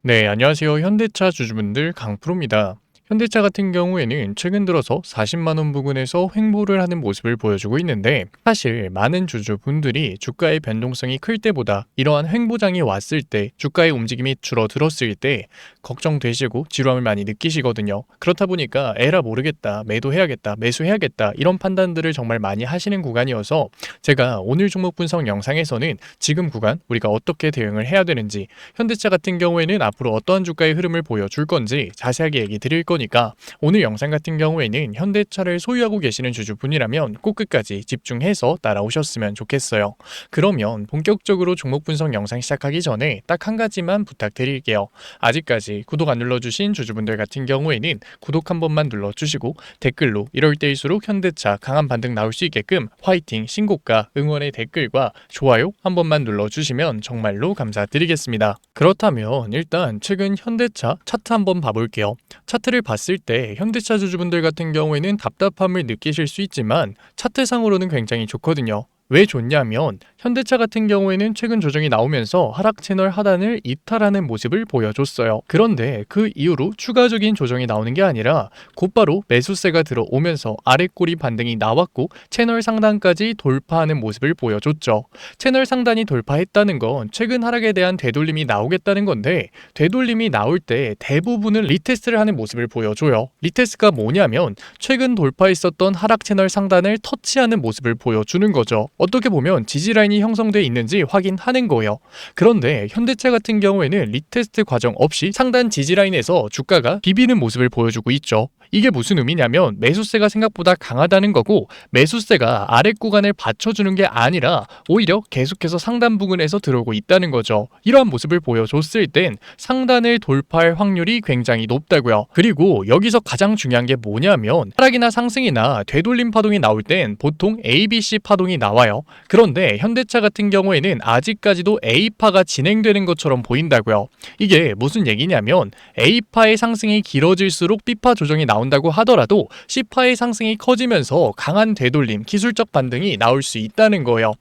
네, 안녕하세요. 현대차 주주분들 강프로입니다. 현대차 같은 경우에는 최근 들어서 40만 원 부근에서 횡보를 하는 모습을 보여주고 있는데 사실 많은 주주분들이 주가의 변동성이 클 때보다 이러한 횡보장이 왔을 때 주가의 움직임이 줄어들었을 때 걱정되시고 지루함을 많이 느끼시거든요. 그렇다 보니까 에라 모르겠다, 매도해야겠다, 매수해야겠다 이런 판단들을 정말 많이 하시는 구간이어서 제가 오늘 종목 분석 영상에서는 지금 구간 우리가 어떻게 대응을 해야 되는지 현대차 같은 경우에는 앞으로 어떠한 주가의 흐름을 보여줄 건지 자세하게 얘기 드릴 거니까 오늘 영상 같은 경우에는 현대차를 소유하고 계시는 주주분이라면 꼭 끝까지 집중해서 따라오셨으면 좋겠어요. 그러면 본격적으로 종목 분석 영상 시작하기 전에 딱 한 가지만 부탁드릴게요. 아직까지 구독 안 눌러주신 주주분들 같은 경우에는 구독 한 번만 눌러주시고 댓글로 이럴 때일수록 현대차 강한 반등 나올 수 있게끔 화이팅, 신고가, 응원의 댓글과 좋아요 한 번만 눌러주시면 정말로 감사드리겠습니다. 그렇다면 일단 최근 현대차 차트 한번 봐볼게요. 차트를 봤을 때 현대차 주주분들 같은 경우에는 답답함을 느끼실 수 있지만 차트상으로는 굉장히 좋거든요. 왜 좋냐면 현대차 같은 경우에는 최근 조정이 나오면서 하락 채널 하단을 이탈하는 모습을 보여줬어요. 그런데 그 이후로 추가적인 조정이 나오는 게 아니라 곧바로 매수세가 들어오면서 아래꼬리 반등이 나왔고 채널 상단까지 돌파하는 모습을 보여줬죠. 채널 상단이 돌파했다는 건 최근 하락에 대한 되돌림이 나오겠다는 건데 되돌림이 나올 때 대부분은 리테스트를 하는 모습을 보여줘요. 리테스트가 뭐냐면 최근 돌파했었던 하락 채널 상단을 터치하는 모습을 보여주는 거죠. 어떻게 보면 지지라인이 형성되어 있는지 확인하는 거예요. 그런데 현대차 같은 경우에는 리테스트 과정 없이 상단 지지라인에서 주가가 비비는 모습을 보여주고 있죠. 이게 무슨 의미냐면 매수세가 생각보다 강하다는 거고 매수세가 아래 구간을 받쳐주는 게 아니라 오히려 계속해서 상단 부근에서 들어오고 있다는 거죠. 이러한 모습을 보여줬을 땐 상단을 돌파할 확률이 굉장히 높다고요. 그리고 여기서 가장 중요한 게 뭐냐면 하락이나 상승이나 되돌림 파동이 나올 땐 보통 ABC 파동이 나와요. 그런데 현대차 같은 경우에는 아직까지도 A파가 진행되는 것처럼 보인다고요. 이게 무슨 얘기냐면 A파의 상승이 길어질수록 B파 조정이 나온다고 하더라도 C파의 상승이 커지면서 강한 되돌림, 기술적 반등이 나올 수 있다는 거예요.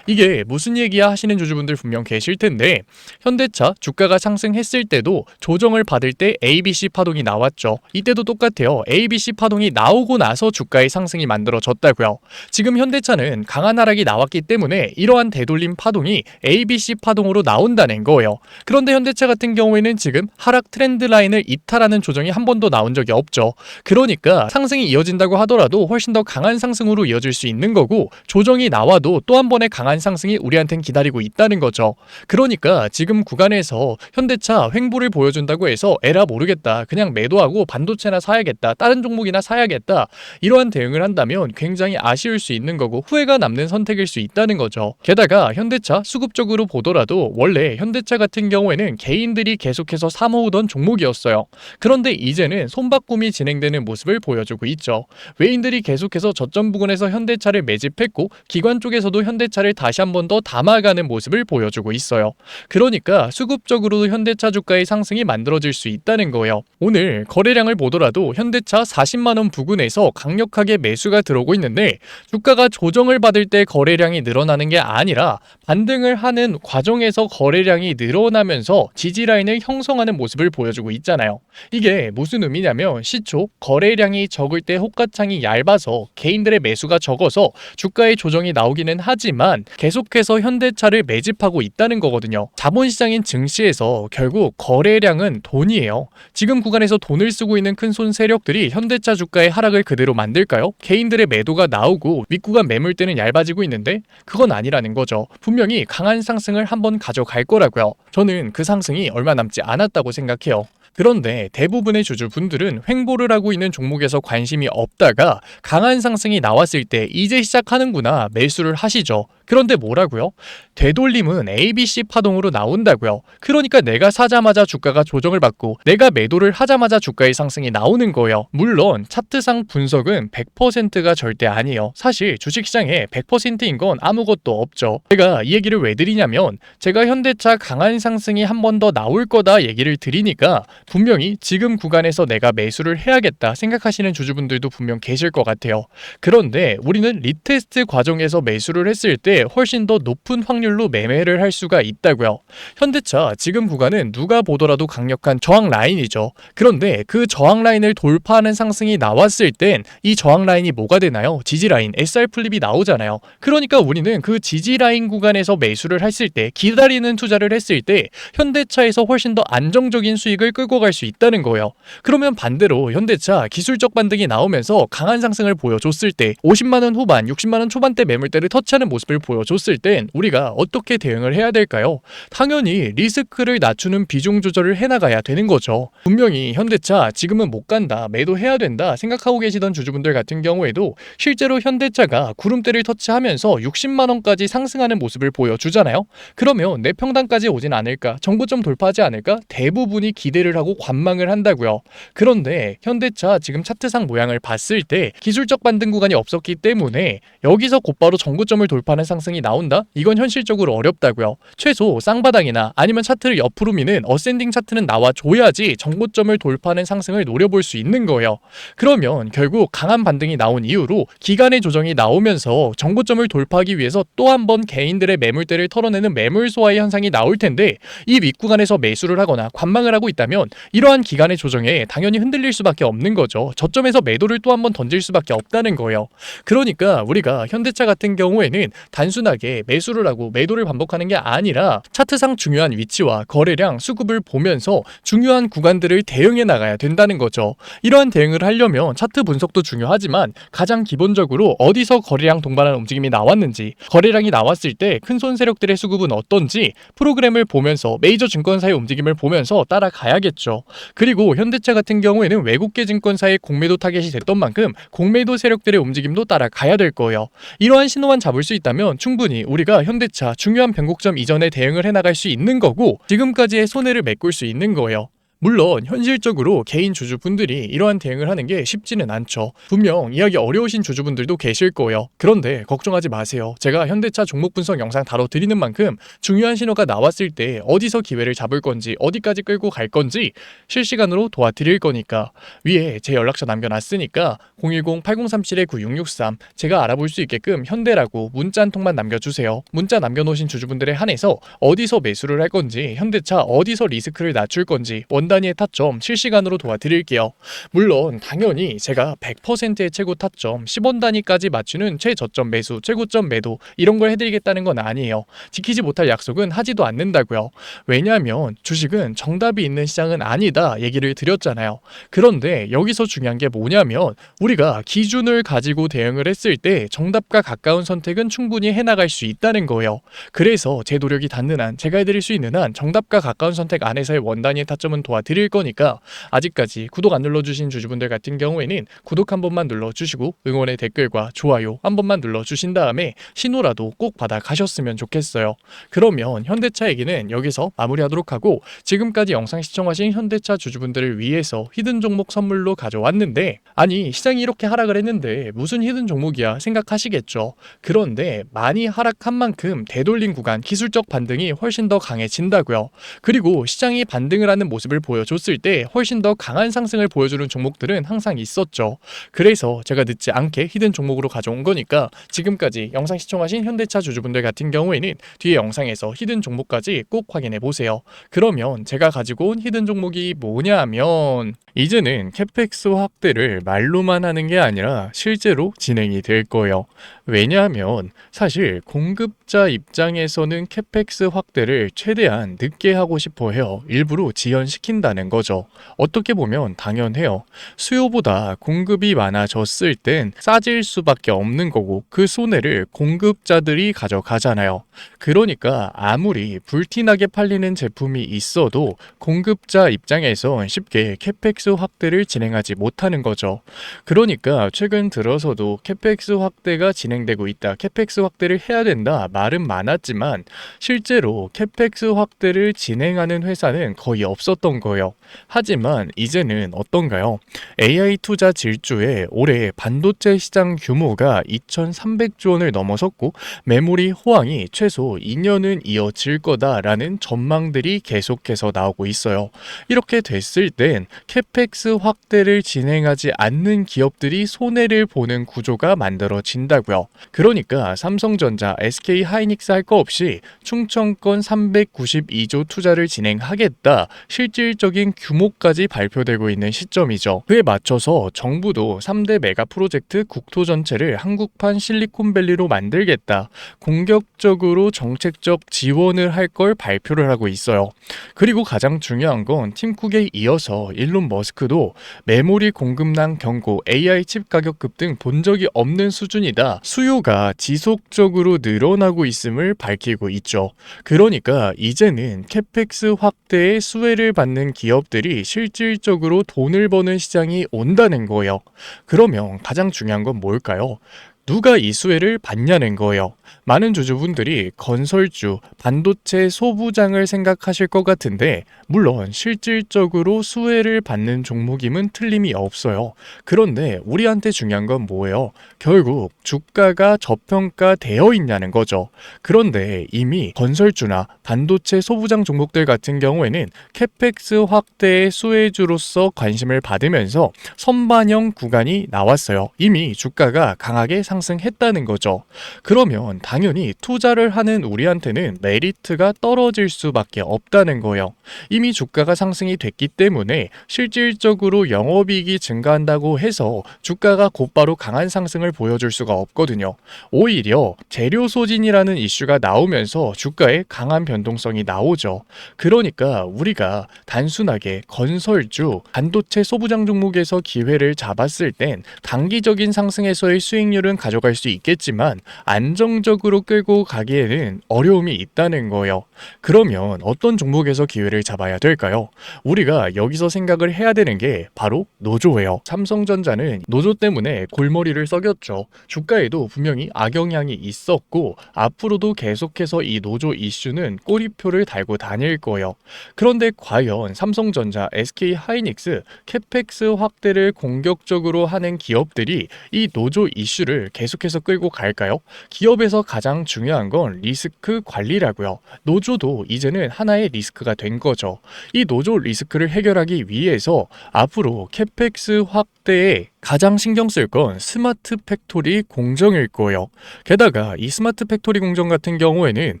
이게 무슨 얘기야 하시는 주주분들 분명 계실 텐데 현대차 주가가 상승했을 때도 조정을 받을 때 ABC 파동이 나왔죠. 이때도 똑같아요. ABC 파동이 나오고 나서 주가의 상승이 만들어졌다고요. 지금 현대차는 강한 하락이 나왔기 때문에 이러한 되돌림 파동이 ABC 파동으로 나온다는 거예요. 그런데 현대차 같은 경우에는 지금 하락 트렌드 라인을 이탈하는 조정이 한 번도 나온 적이 없죠. 그러니까 상승이 이어진다고 하더라도 훨씬 더 강한 상승으로 이어질 수 있는 거고 조정이 나와도 또 한 번의 강한 상승이 우리한텐 기다리고 있다는 거죠. 그러니까 지금 구간에서 현대차 횡보를 보여준다고 해서 에라 모르겠다, 그냥 매도하고 반도체나 사야겠다, 다른 종목이나 사야겠다 이러한 대응을 한다면 굉장히 아쉬울 수 있는 거고 후회가 남는 선택일 수 있다는 거죠. 게다가 현대차 수급적으로 보더라도 원래 현대차 같은 경우에는 개인들이 계속해서 사모으던 종목이었어요. 그런데 이제는 손바꿈이 진행되는 모습을 보여주고 있죠. 외인들이 계속해서 저점 부근에서 현대차를 매집했고 기관 쪽에서도 현대차를 다시 한 번 더 담아가는 모습을 보여주고 있어요. 그러니까 수급적으로도 현대차 주가의 상승이 만들어질 수 있다는 거예요. 오늘 거래량을 보더라도 현대차 40만 원 부근에서 강력하게 매수가 들어오고 있는데 주가가 조정을 받을 때 거래량이 늘어나는 게 아니라 반등을 하는 과정에서 거래량이 늘어나면서 지지라인을 형성하는 모습을 보여주고 있잖아요. 이게 무슨 의미냐면 시초 거래량이 적을 때 호가창이 얇아서 개인들의 매수가 적어서 주가의 조정이 나오기는 하지만 계속해서 현대차를 매집하고 있다는 거거든요. 자본시장인 증시에서 결국 거래량은 돈이에요. 지금 구간에서 돈을 쓰고 있는 큰 손 세력들이 현대차 주가의 하락을 그대로 만들까요? 개인들의 매도가 나오고 윗구간 매물대는 얇아지고 있는데 그건 아니라는 거죠. 분명히 강한 상승을 한번 가져갈 거라고요. 저는 그 상승이 얼마 남지 않았다고 생각해요. 그런데 대부분의 주주분들은 횡보를 하고 있는 종목에서 관심이 없다가 강한 상승이 나왔을 때 이제 시작하는구나 매수를 하시죠. 그런데 뭐라고요? 되돌림은 ABC 파동으로 나온다고요. 그러니까 내가 사자마자 주가가 조정을 받고 내가 매도를 하자마자 주가의 상승이 나오는 거예요. 물론 차트상 분석은 100%가 절대 아니에요. 사실 주식시장에 100%인 건 아무것도 없죠. 제가 이 얘기를 왜 드리냐면 제가 현대차 강한 상승이 한 번 더 나올 거다 얘기를 드리니까 분명히 지금 구간에서 내가 매수를 해야겠다 생각하시는 주주분들도 분명 계실 것 같아요. 그런데 우리는 리테스트 과정에서 매수를 했을 때 훨씬 더 높은 확률로 매매를 할 수가 있다고요. 현대차 지금 구간은 누가 보더라도 강력한 저항 라인이죠. 그런데 그 저항 라인을 돌파하는 상승이 나왔을 땐 이 저항 라인이 뭐가 되나요? 지지 라인, SR 플립이 나오잖아요. 그러니까 우리는 그 지지 라인 구간에서 매수를 했을 때, 기다리는 투자를 했을 때 현대차에서 훨씬 더 안정적인 수익을 끌고 갈 수 있다는 거예요. 그러면 반대로 현대차 기술적 반등이 나오면서 강한 상승을 보여줬을 때 50만 원 후반, 60만 원 초반대 매물대를 터치하는 모습을 보여줬을 땐 우리가 어떻게 대응을 해야 될까요? 당연히 리스크를 낮추는 비중 조절을 해나가야 되는 거죠. 분명히 현대차 지금은 못 간다, 매도해야 된다 생각하고 계시던 주주분들 같은 경우에도 실제로 현대차가 구름대를 터치하면서 60만 원까지 상승하는 모습을 보여주잖아요. 그러면 내 평단까지 오진 않을까, 정고점 돌파하지 않을까 대부분이 기대를 하고 관망을 한다고요. 그런데 현대차 지금 차트상 모양을 봤을 때 기술적 반등 구간이 없었기 때문에 여기서 곧바로 정고점을 돌파하는 상승이 나온다? 이건 현실적으로 어렵다고요. 최소 쌍바닥이나 아니면 차트를 옆으로 미는 어센딩 차트는 나와줘야지 정고점을 돌파하는 상승을 노려볼 수 있는 거예요. 그러면 결국 강한 반등이 나온 이후로 기간의 조정이 나오면서 정고점을 돌파하기 위해서 또 한 번 개인들의 매물대를 털어내는 매물 소화의 현상이 나올 텐데, 이 윗구간에서 매수를 하거나 관망을 하고 있다면 이러한 기간의 조정에 당연히 흔들릴 수밖에 없는 거죠. 저점에서 매도를 또 한 번 던질 수밖에 없다는 거예요. 그러니까 우리가 현대차 같은 경우에는 단순하게 매수를 하고 매도를 반복하는 게 아니라 차트상 중요한 위치와 거래량, 수급을 보면서 중요한 구간들을 대응해 나가야 된다는 거죠. 이러한 대응을 하려면 차트 분석도 중요하지만 가장 기본적으로 어디서 거래량 동반하는 움직임이 나왔는지, 거래량이 나왔을 때 큰 손 세력들의 수급은 어떤지 프로그램을 보면서 메이저 증권사의 움직임을 보면서 따라가야겠죠. 그리고 현대차 같은 경우에는 외국계 증권사의 공매도 타겟이 됐던 만큼 공매도 세력들의 움직임도 따라가야 될 거예요. 이러한 신호만 잡을 수 있다면 충분히 우리가 현대차 중요한 변곡점 이전에 대응을 해나갈 수 있는 거고, 지금까지의 손해를 메꿀 수 있는 거예요. 물론 현실적으로 개인 주주분들이 이러한 대응을 하는 게 쉽지는 않죠. 분명 이해하기 어려우신 주주분들도 계실 거예요. 그런데 걱정하지 마세요. 제가 현대차 종목 분석 영상 다뤄드리는 만큼 중요한 신호가 나왔을 때 어디서 기회를 잡을 건지, 어디까지 끌고 갈 건지 실시간으로 도와드릴 거니까 위에 제 연락처 남겨놨으니까 010-8037-9663 제가 알아볼 수 있게끔 현대라고 문자 한 통만 남겨주세요. 문자 남겨놓으신 주주분들에 한해서 어디서 매수를 할 건지, 현대차 어디서 리스크를 낮출 건지 단위의 타점 실시간으로 도와드릴게요. 물론 당연히 제가 100%의 최고 타점 10원 단위까지 맞추는 최저점 매수, 최고점 매도 이런 걸 해드리겠다는 건 아니에요. 지키지 못할 약속은 하지도 않는다고요. 왜냐하면 주식은 정답이 있는 시장은 아니다 얘기를 드렸잖아요. 그런데 여기서 중요한 게 뭐냐면 우리가 기준을 가지고 대응을 했을 때 정답과 가까운 선택은 충분히 해나갈 수 있다는 거예요. 그래서 제 노력이 닿는 한, 제가 해드릴 수 있는 한 정답과 가까운 선택 안에서의 원단위의 타점은 도와드릴 거니까 아직까지 구독 안 눌러주신 주주분들 같은 경우에는 구독 한 번만 눌러주시고 응원의 댓글과 좋아요 한 번만 눌러주신 다음에 신호라도 꼭 받아 가셨으면 좋겠어요. 그러면 현대차 얘기는 여기서 마무리하도록 하고, 지금까지 영상 시청하신 현대차 주주분들을 위해서 히든 종목 선물로 가져왔는데, 아니 시장이 이렇게 하락을 했는데 무슨 히든 종목이야 생각하시겠죠. 그런데 많이 하락한 만큼 되돌린 구간, 기술적 반등이 훨씬 더 강해진다고요. 그리고 시장이 반등을 하는 모습을 보여줬을 때 훨씬 더 강한 상승을 보여주는 종목들은 항상 있었죠. 그래서 제가 늦지 않게 히든 종목으로 가져온 거니까 지금까지 영상 시청하신 현대차 주주분들 같은 경우에는 뒤에 영상에서 히든 종목까지 꼭 확인해 보세요. 그러면 제가 가지고 온 히든 종목이 뭐냐 하면, 이제는 캐펙스 확대를 말로만 하는 게 아니라 실제로 진행이 될 거예요. 왜냐하면 사실 공급자 입장에서는 캐펙스 확대를 최대한 늦게 하고 싶어 해요. 일부러 지연시킨다는 거죠. 어떻게 보면 당연해요. 수요보다 공급이 많아졌을 땐 싸질 수밖에 없는 거고 그 손해를 공급자들이 가져가잖아요. 그러니까 아무리 불티나게 팔리는 제품이 있어도 공급자 입장에선 쉽게 캐펙스 확대를 진행하지 못하는 거죠. 그러니까 최근 들어서도 캐펙스 확대가 진행되고 있다, 캐펙스 확대를 해야 된다 말은 많았지만 실제로 캐펙스 확대를 진행하는 회사는 거의 없었던 거예요. 하지만 이제는 어떤가요? AI 투자 질주에 올해 반도체 시장 규모가 2,300조 원을 넘어섰고 메모리 호황이 최소 2년은 이어질 거다라는 전망들이 계속해서 나오고 있어요. 이렇게 됐을 땐 캐펙스 확대를 진행하지 않는 기업들이 손해를 보는 구조가 만들어진다고요. 그러니까 삼성전자, SK 하이닉스 할 거 없이 충청권 392조 투자를 진행하겠다, 실질적인 규모까지 발표되고 있는 시점이죠. 그에 맞춰서 정부도 3대 메가 프로젝트 국토 전체를 한국판 실리콘밸리로 만들겠다, 공격적으로 정책적 지원을 할 걸 발표를 하고 있어요. 그리고 가장 중요한 건 팀쿡에 이어서 일론 머스크도 메모리 공급난 경고, AI 칩 가격 급등 본 적이 없는 수준이다, 수요가 지속적으로 늘어나고 있음을 밝히고 있죠. 그러니까 이제는 캐펙스 확대에 수혜를 받는 기업들이 실질적으로 돈을 버는 시장이 온다는 거예요. 그러면 가장 중요한 건 뭘까요? 누가 이 수혜를 받냐는 거예요. 많은 주주분들이 건설주, 반도체 소부장을 생각하실 것 같은데 물론 실질적으로 수혜를 받는 종목임은 틀림이 없어요. 그런데 우리한테 중요한 건 뭐예요? 결국 주가가 저평가되어 있냐는 거죠. 그런데 이미 건설주나 반도체 소부장 종목들 같은 경우에는 캐펙스 확대의 수혜주로서 관심을 받으면서 선반영 구간이 나왔어요. 이미 주가가 강하게 상승했다는 거죠. 그러면 당연히 투자를 하는 우리한테는 메리트가 떨어질 수밖에 없다는 거예요. 이미 주가가 상승이 됐기 때문에 실질적으로 영업이익이 증가한다고 해서 주가가 곧바로 강한 상승을 보여줄 수가 없거든요. 오히려 재료 소진이라는 이슈가 나오면서 주가에 강한 변동성이 나오죠. 그러니까 우리가 단순하게 건설주, 반도체 소부장 종목에서 기회를 잡았을 땐 단기적인 상승에서의 수익률은 가져갈 수 있겠지만 안정적으로 끌고 가기에는 어려움이 있다는 거예요. 그러면 어떤 종목에서 기회를 잡아야 될까요? 우리가 여기서 생각을 해야 되는 게 바로 노조예요. 삼성전자는 노조 때문에 골머리를 썩였죠. 주가에도 분명히 악영향이 있었고 앞으로도 계속해서 이 노조 이슈는 꼬리표를 달고 다닐 거예요. 그런데 과연 삼성전자, SK하이닉스, 캐펙스 확대를 공격적으로 하는 기업들이 이 노조 이슈를 계속해서 끌고 갈까요? 기업에서 가장 중요한 건 리스크 관리라고요. 노조도 이제는 하나의 리스크가 된 거죠. 이 노조 리스크를 해결하기 위해서 앞으로 캐펙스 확대에 가장 신경 쓸 건 스마트 팩토리 공정일 거예요. 게다가 이 스마트 팩토리 공정 같은 경우에는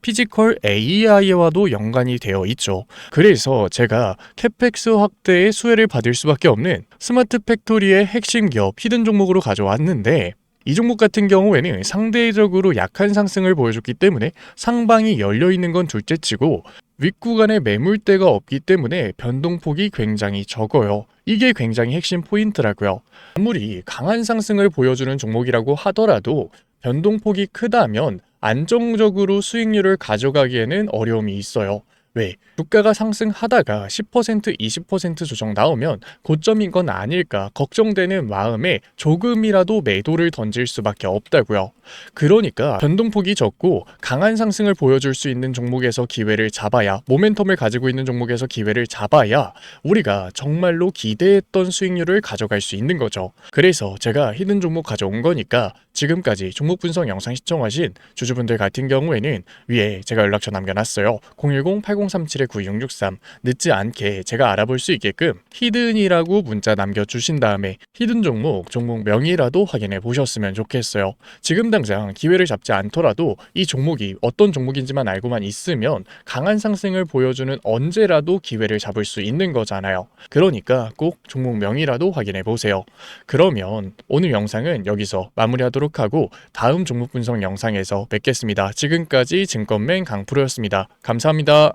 피지컬 AI와도 연관이 되어 있죠. 그래서 제가 캐펙스 확대에 수혜를 받을 수밖에 없는 스마트 팩토리의 핵심 기업 히든 종목으로 가져왔는데 이 종목 같은 경우에는 상대적으로 약한 상승을 보여줬기 때문에 상방이 열려있는 건 둘째치고 윗구간에 매물대가 없기 때문에 변동폭이 굉장히 적어요. 이게 굉장히 핵심 포인트라고요. 아무리 강한 상승을 보여주는 종목이라고 하더라도 변동폭이 크다면 안정적으로 수익률을 가져가기에는 어려움이 있어요. 왜? 주가가 상승하다가 10%, 20% 조정 나오면 고점인 건 아닐까 걱정되는 마음에 조금이라도 매도를 던질 수밖에 없다고요. 그러니까 변동폭이 적고 강한 상승을 보여줄 수 있는 종목에서 기회를 잡아야, 모멘텀을 가지고 있는 종목에서 기회를 잡아야 우리가 정말로 기대했던 수익률을 가져갈 수 있는 거죠. 그래서 제가 히든 종목 가져온 거니까 지금까지 종목 분석 영상 시청하신 주주분들 같은 경우에는 위에 제가 연락처 남겨놨어요. 010-8037-9663 늦지 않게 제가 알아볼 수 있게끔 히든이라고 문자 남겨주신 다음에 히든 종목 명이라도 확인해 보셨으면 좋겠어요. 지금 당장 기회를 잡지 않더라도 이 종목이 어떤 종목인지만 알고만 있으면 강한 상승을 보여주는 언제라도 기회를 잡을 수 있는 거잖아요. 그러니까 꼭 종목 명이라도 확인해 보세요. 그러면 오늘 영상은 여기서 마무리하도록 하고 다음 종목 분석 영상에서 뵙겠습니다. 지금까지 증권맨 강프로였습니다. 감사합니다.